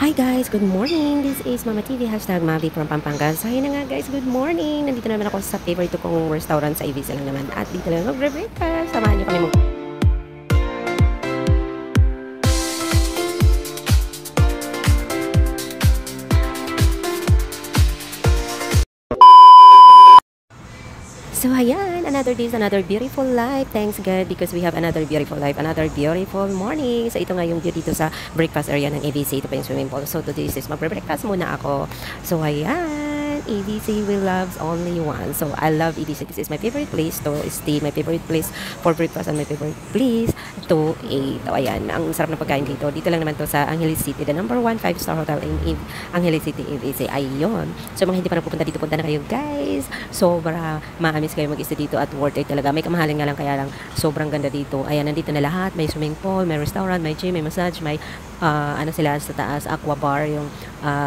Hi guys, good morning. This is Mama TV, hashtag Mavi from Pampanga. So ayun na nga guys, good morning. Nandito naman ako sa favorite kong restaurant sa ABC lang naman. At dito lang mag-breakfast. Samahan niyo kami mag So ayan, another day, another beautiful life. Thanks God because we have another beautiful life, another beautiful morning. So ito nga yung view dito sa breakfast area ng ABC. Ito pa yung swimming pool. So today is magbre-breakfast muna ako. So ayan, ABC we loves only one. So I love ABC. This is my favorite place to stay, my favorite place for breakfast and my favorite place to eat. So ayan, ang sarap ng pagkain dito. Dito lang naman to sa Angeles City, the number 1 5-star hotel in Angeles City, ABC. Ayun. So mga hindi pa napupunta dito, punta na kayo guys. Sobra maamis kayo mag-stay dito at worth it talaga. May kamahalan nga lang, kaya lang sobrang ganda dito. Ayan, nandito na lahat. May swimming pool, may restaurant, may gym, may massage, may ano sila sa taas, aqua bar, yung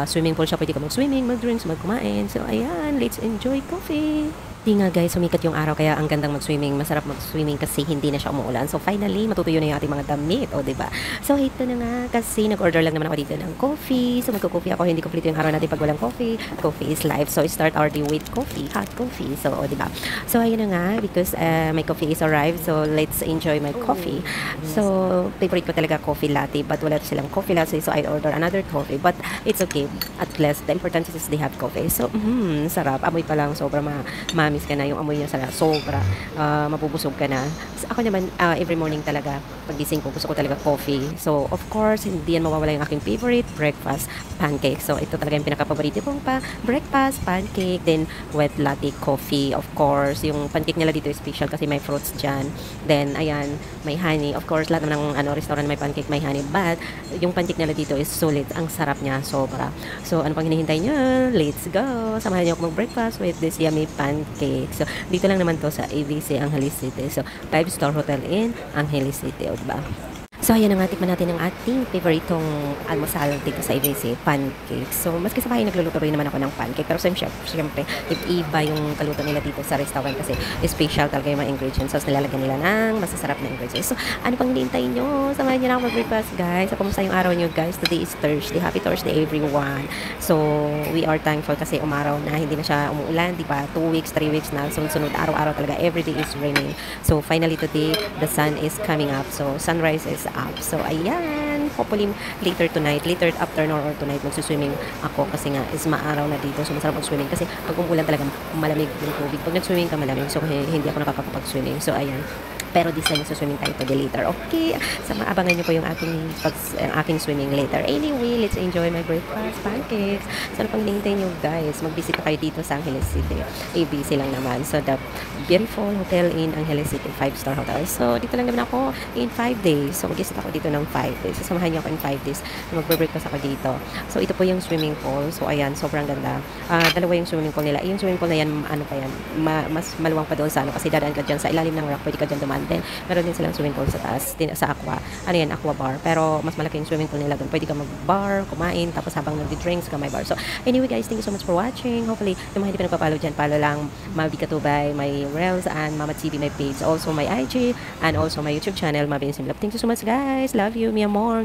swimming pool siya. Pwede ka mag-swimming, mag-drinks, mag-kumain. So ayan, let's enjoy coffee. Di nga guys, sumikat yung araw kaya ang gandang mag-swimming. Masarap mag-swimming kasi hindi na siya umuulan. So finally, matutuyo na yung ating mga damit. O diba? So ito na nga kasi nag-order lang naman ako dito ng coffee. So magko-coffee ako. Hindi complete yung araw natin pag walang coffee. Coffee is life. So start our day with coffee. Hot coffee. So o diba? So ayun na nga because my coffee is arrived. So let's enjoy my coffee. So favorite ko talaga coffee latte. But wala silang coffee latte. So I order another coffee. But it's okay. At least the important is they have coffee. So sarap. Amoy pa lang sobra miss ka na yung amoy niya sa sobra, mabubusog ka na. So, ako naman every morning talaga pagising ko gusto ko talaga coffee. So of course hindi yan mawawala yung aking favorite breakfast, pancake. So ito talaga yung pinaka-paborito kong breakfast, pancake, then wet latte coffee. Of course yung pancake nila dito is special kasi may fruits dyan. Then ayan, may honey. Of course lahat naman ng restaurant may pancake, may honey, but yung pancake nila dito is solid. Ang sarap niya, sobra. So ano pang hinihintay nyo? Let's go! Samahan niyo ako mag-breakfast with this yummy pancake. So, dito lang naman to sa ABC Angeles City. So, 5-star hotel in Angeles City, o diba? So, ayan na nga, tikman natin ang ating favoritong almusal dito sa ABC, pancake. So, maski sa bahay nagluluto rin naman ako ng pancake. Pero siyempre, iba yung kaluto nila dito sa restaurant kasi special talaga yung mga ingredients. So, nilalagyan nila ng masasarap na ingredients. So, ano pang hinihintay nyo? Samahan nyo na ako mag-breakfast, guys. So, kumusta yung araw nyo, guys? Today is Thursday. Happy Thursday, everyone. So, we are thankful kasi umaraw na, hindi na siya umuulan, di ba? 2 weeks, 3 weeks na, sunod-sunod, araw-araw talaga. Every day is raining. So, finally today, the sun is coming up. So, sunrise is up. So, ayan. Hopefully, later tonight, later afternoon or tonight, magsuswimming ako kasi nga is maaraw na dito. So, masarap mag-swimming kasi pag umulan talaga malamig yung tubig. Pag nag-swimming ka malamig, so hindi ako nakakapag-swimming. So, ayan. Pero this time, suswimming tayo today later. Okay? So, maabangan nyo po yung aking swimming later. Anyway, let's enjoy my breakfast, pancakes. So, ano pang hinihintay nyo, guys? Mag-visit kayo dito sa Angeles City. ABC lang naman. So, the beautiful hotel in Angeles City, 5-star hotel. So, dito lang naman ako in 5 days. So, mag-visit ako dito ng 5 days. So, samahan nyo ako in 5 days. So, mag-breakfast ako dito. So, ito po yung swimming pool. So, ayan, sobrang ganda. Dalawa yung swimming pool nila. Yung swimming pool na yan, ano pa yan, mas maluwang pa doon sa ano, kasi dadaan ka dyan sa ilalim ng rock, pwede ka dyan dumaan. Then, meron din silang swimming pool sa taas, sa aqua. Ano yan, aqua bar. Pero, mas malaki yung swimming pool nila doon. Pwede ka mag-bar, kumain, tapos habang nag-drinks ka, may bar. So, anyway guys, thank you so much for watching. Hopefully, yung mga hindi pa nagpapalo dyan, follow lang Mavi Katubay, my Reels, and Mama TV, my page. Also, my IG, and also my YouTube channel, Mavi Simlab. Thank you so much guys. Love you. Mi amor.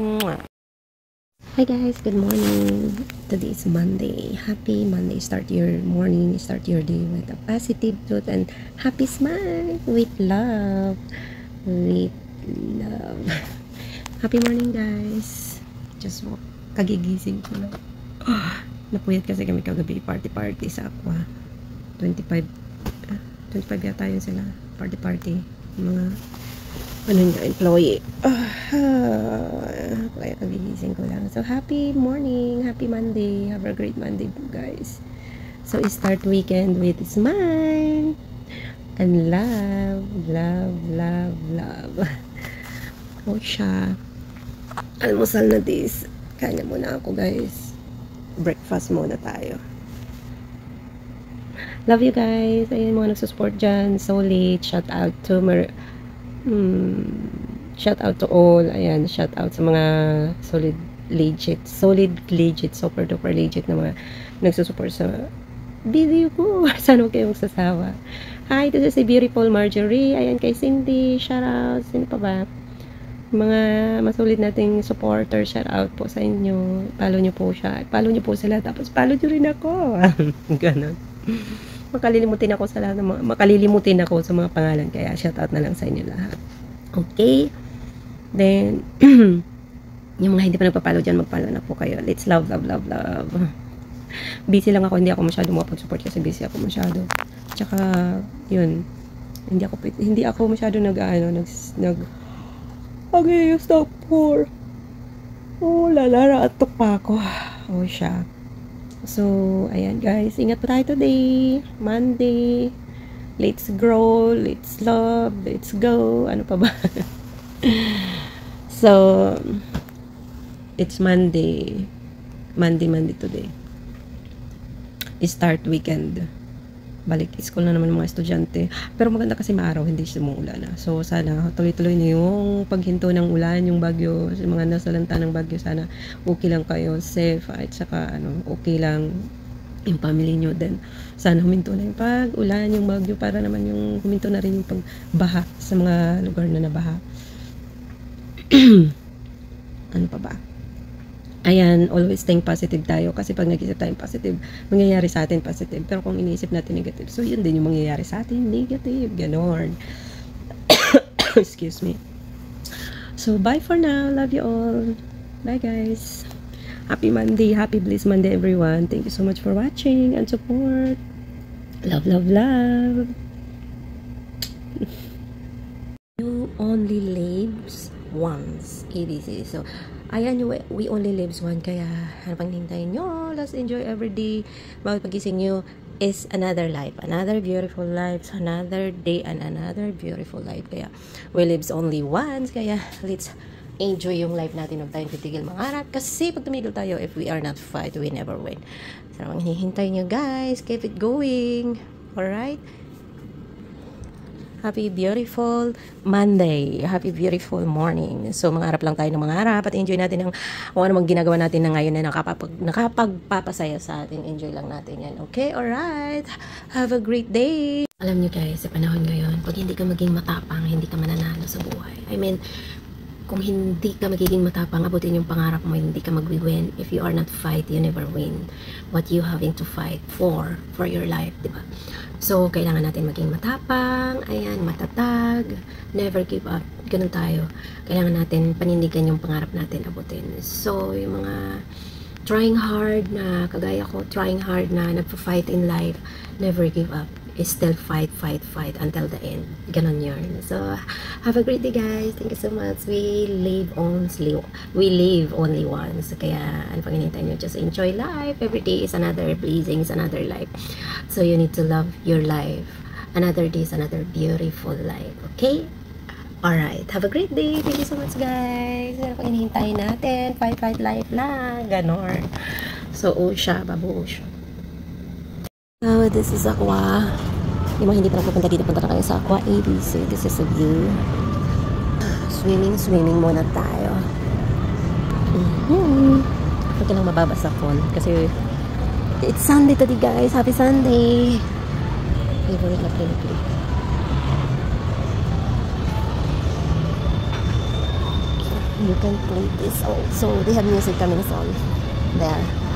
Hi guys, good morning. Today is Monday. Happy Monday. Start your morning, start your day with a positive thought and happy smile with love. With love. Happy morning guys. Just kagigising ko lang. Napuyat kasi kami kagabi party sa Aqua. 25 yata yun sila. Party. Mga ano nyo, employee. Kaya kagigising ko lang. So, happy morning. Happy Monday. Have a great Monday, guys. So, start weekend with smile. And love. O siya. Almusal na this. Kaya muna ako, guys. Breakfast muna tayo. Love you, guys. Ayun, mga nagsusupport dyan. Solid. Shout out to shout out to all. Ayan, shout out sa mga solid legit, super duper legit na mga nagsusupport sa video ko. Sana huwag kayo magsasawa. Hi, this is si beautiful Marjorie. Ayan, kay Cindy, shout out. Sino pa ba? Mga masulit nating supporter, shout out po sa inyo. Follow nyo po siya. Follow nyo po sila. Tapos follow nyo rin ako. Ganon. Makalilimutin ako sa lahat ng makalilimutin ako sa mga pangalan. Kaya shout out na lang sa inyo lahat. Okay? Then, yung mga hindi pa nagpa-follow dyan, mag-follow na po kayo. Let's love, love, love, love. Busy lang ako. Hindi ako masyado makapag-support kasi busy ako masyado. Tsaka, yun. Hindi ako masyado okay, stop for. Oh, lalara at pa ako. Oh, siya. So, ayan guys. Ingat po tayo today. Monday. Let's grow. Let's love. Let's go. Ano pa ba? So, it's Monday. Monday today. Start weekend. Balik school na naman mga estudyante. Pero maganda kasi maaraw, hindi sumuulan na. So, sana tuloy-tuloy na yung paghinto ng ulan, yung bagyo, yung mga nasalanta ng bagyo. Sana okay lang kayo, safe, at saka okay lang yung family nyo. Then, sana huminto na yung pag-ulan, yung bagyo, para naman yung huminto na rin yung pagbaha sa mga lugar na nabaha. Ano pa ba? Ayan, always think positive tayo kasi pag nag-isip tayong positive, mangyayari sa atin positive. Pero kung iniisip natin negative, so yun din yung mangyayari sa atin negative. Ganon. Excuse me. So, bye for now. Love you all. Bye, guys. Happy Monday. Happy blessed Monday, everyone. Thank you so much for watching and support. Love, love, love. You only lives once. ABC. So, ayan, we only lives one. Kaya, ano pang hintayin nyo? Let's enjoy every day. Bawat pagising nyo is another life. Another beautiful life. Another day and another beautiful life. Kaya, we lives only once. Kaya, let's enjoy yung life natin. Huwag tayong titigil mangarap. Kasi, pag tumigil tayo, if we are not fight, we never win. So, ang hinihintay nyo, guys. Keep it going. Alright? Happy beautiful Monday. Happy beautiful morning. So, mangarap lang tayo ng mangarap at enjoy natin ang kung ano mang ginagawa natin na ngayon na nakapagpapasaya sa atin. Enjoy lang natin yan. Okay? Alright. Have a great day. Alam nyo guys, sa panahon ngayon, pag hindi ka maging matapang, hindi ka mananalo sa buhay. I mean, kung hindi ka magiging matapang, abutin yung pangarap mo, hindi ka mag-win. If you are not fight, you never win. What you having to fight for your life, diba? So, kailangan natin maging matapang, ayan, matatag, never give up, ganun tayo. Kailangan natin panindigan yung pangarap natin, abutin. So, yung mga trying hard na, kagaya ko, trying hard na nagpa-fight in life, never give up. Still fight until the end. Ganon yun. So, have a great day guys. Thank you so much. We live only once. Kaya, ano pang hinihintay nyo? Just enjoy life. Every day is another blessing, is another life. So, you need to love your life. Another day is another beautiful life. Okay? Alright. Have a great day. Thank you so much guys. Ano pang hinihintay natin? Fight life lang. Ganon. So, siya. Babu siya. So, this is Aqua. Yung mga hindi pa nagpupunta dito, punta na kayo sa Aqua ABC. This is a view. Swimming muna tayo. Huwag ka lang mababa sa phone. Kasi, it's Sunday today guys. Happy Sunday! Favorite na Philippine. You can play this also. They have music coming on. There.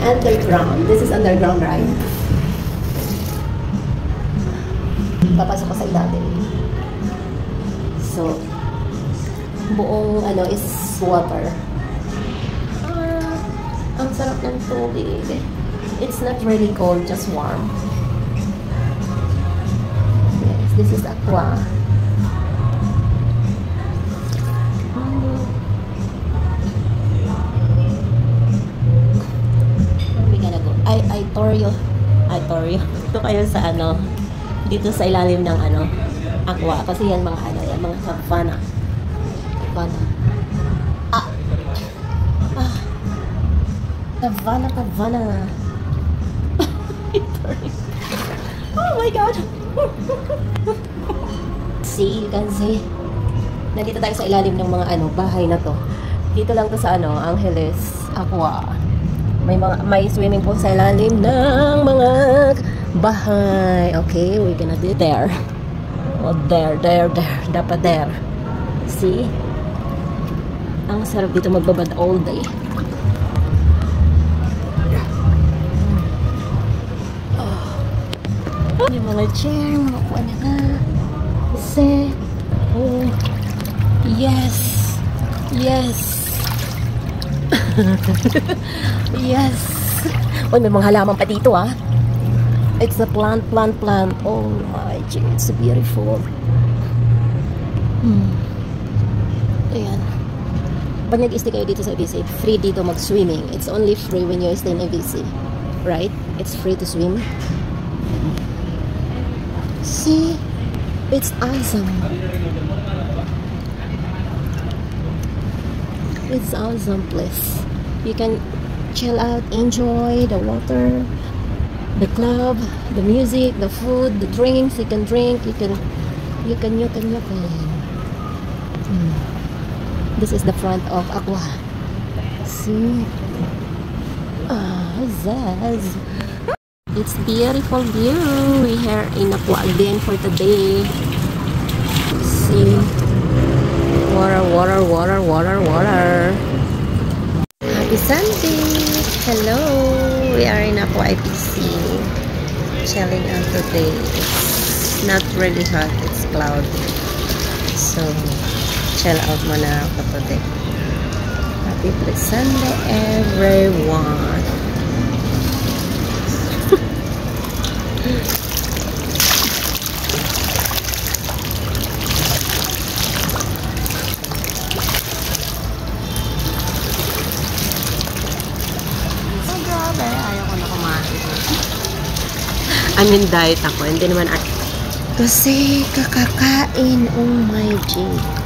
Underground. This is underground ride. Papasok ko sa ilalim. So, buong is water. Ang sarap ng tubig. It's not really cold, just warm. Yes, this is Aqua. Itorio. Ito kayo sa dito sa ilalim ng Aqua. Kasi yan mga yan mga Havana. Havana. Oh my God! See, you can see. Nandito tayo sa ilalim ng mga bahay na to. Dito lang to sa Angeles Aqua. May swimming pool sa ilalim ng mga bahay. Okay, we're gonna do there. Oh, there. Dapat there. See? Ang sarap dito magbabad all day. Oh. Yung mga chair, mga kuwan na. Kasi, oh, yes. Yes. Uy, may mga halaman pa dito, ah. It's a plant. Oh my God, it's beautiful. Ayan. Pag nag-stay kayo dito sa ABC, free dito mag-swimming. It's only free when you stay in ABC. Right? It's free to swim. See? It's awesome. It's awesome place. You can chill out, enjoy the water, the club, the music, the food, the drinks. You can drink. You can. This is the front of Aqua. See? Zaz. It's beautiful view. We here in Aqua again for today. See? Water. Happy Sunday. Hello. We are in Aqua IPC. Chilling out today. It's not really hot. It's cloudy. So, chill out muna ako today. Happy Sunday, everyone. Ayaw ko na kumain. I mean, diet ako. Hindi naman kasi kakakain. Oh my God.